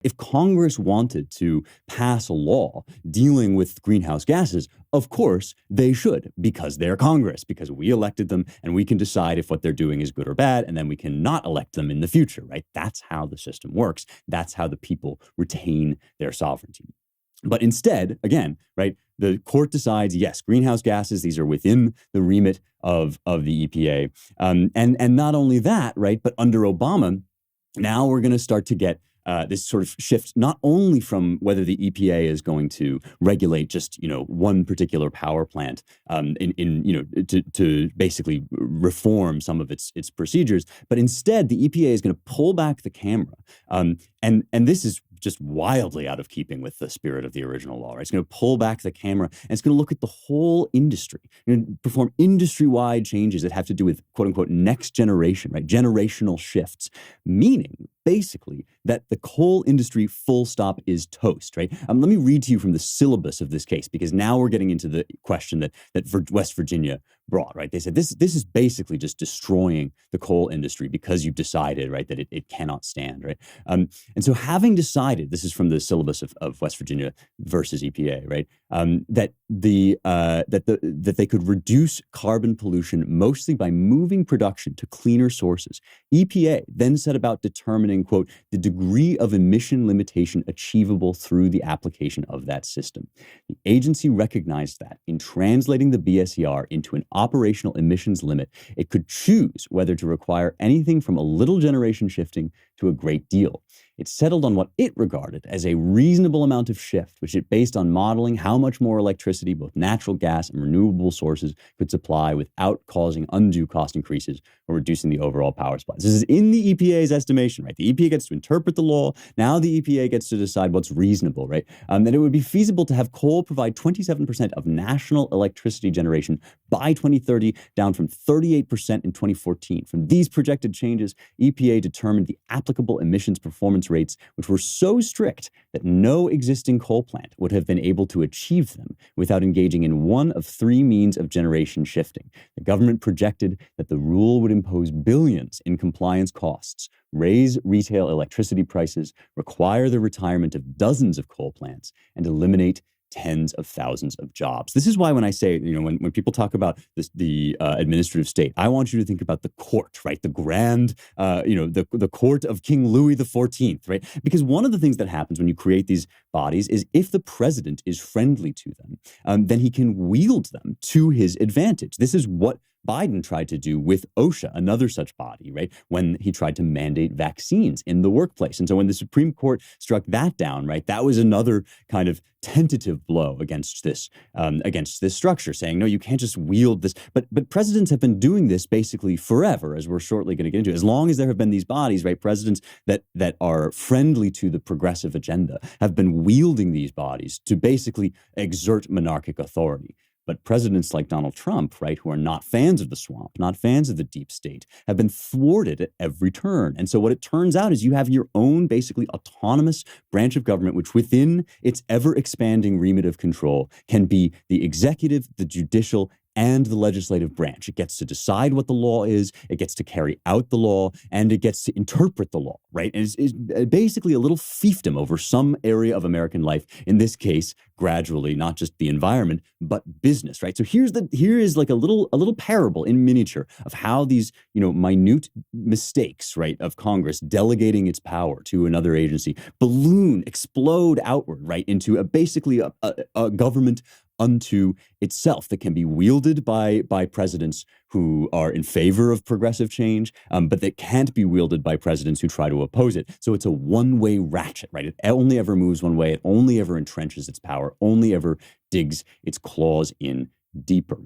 If Congress wanted to pass a law dealing with greenhouse gases, of course they should, because they're Congress, because we elected them, and we can decide if what they're doing is good or bad, and then we can not elect them in the future, right? That's how the system works. That's how the people retain their sovereignty. But instead, again, right, the court decides, yes, greenhouse gases, these are within the remit of the EPA. And not only that, right, but under Obama, now we're going to start to get this sort of shift, not only from whether the EPA is going to regulate just, one particular power plant to basically reform some of its procedures, but instead the EPA is going to pull back the camera. And this is just wildly out of keeping with the spirit of the original law, right? It's going to pull back the camera and it's going to look at the whole industry, perform industry-wide changes that have to do with quote unquote next generation, right? Generational shifts, meaning basically that the coal industry full stop is toast, right? Let me read to you from the syllabus of this case, because now we're getting into the question that West Virginia brought, right? They said this is basically just destroying the coal industry because you've decided, right, that it cannot stand, right? And so having decided, this is from the syllabus of West Virginia versus EPA, right, that they could reduce carbon pollution mostly by moving production to cleaner sources. EPA then set about determining, quote, the degree of emission limitation achievable through the application of that system. The agency recognized that in translating the BSER into an operational emissions limit, it could choose whether to require anything from a little generation shifting to a great deal. It settled on what it regarded as a reasonable amount of shift, which it based on modeling how much more electricity both natural gas and renewable sources could supply without causing undue cost increases or reducing the overall power supply. This is in the EPA's estimation, right? The EPA gets to interpret the law. Now the EPA gets to decide what's reasonable, right? That it would be feasible to have coal provide 27% of national electricity generation by 2030, down from 38% in 2014. From these projected changes, EPA determined the applicable emissions performance rates, which were so strict that no existing coal plant would have been able to achieve them without engaging in one of three means of generation shifting. The government projected that the rule would impose billions in compliance costs, raise retail electricity prices, require the retirement of dozens of coal plants, and eliminate tens of thousands of jobs. This is why when I say, when people talk about this, the administrative state, I want you to think about the court, right? The grand, the court of King Louis XIV, right? Because one of the things that happens when you create these bodies is if the president is friendly to them, then he can wield them to his advantage. This is what Biden tried to do with OSHA, another such body, right, when he tried to mandate vaccines in the workplace. And so when the Supreme Court struck that down, right, that was another kind of tentative blow against this structure, saying, no, you can't just wield this. But presidents have been doing this basically forever, as we're shortly going to get into. As long as there have been these bodies, right, presidents that are friendly to the progressive agenda have been wielding these bodies to basically exert monarchic authority. But presidents like Donald Trump, right, who are not fans of the swamp, not fans of the deep state, have been thwarted at every turn. And so what it turns out is you have your own basically autonomous branch of government, which within its ever-expanding remit of control can be the executive, the judicial, and the legislative branch. It gets to decide what the law is, it gets to carry out the law, and it gets to interpret the law, right? And it's basically a little fiefdom over some area of American life, in this case, gradually, not just the environment, but business, right? So here is like a little parable in miniature of how these, minute mistakes, right, of Congress delegating its power to another agency explode outward, right, into basically a government unto itself that can be wielded by presidents who are in favor of progressive change, but that can't be wielded by presidents who try to oppose it. So it's a one-way ratchet, right? It only ever moves one way. It only ever entrenches its power, only ever digs its claws in deeper.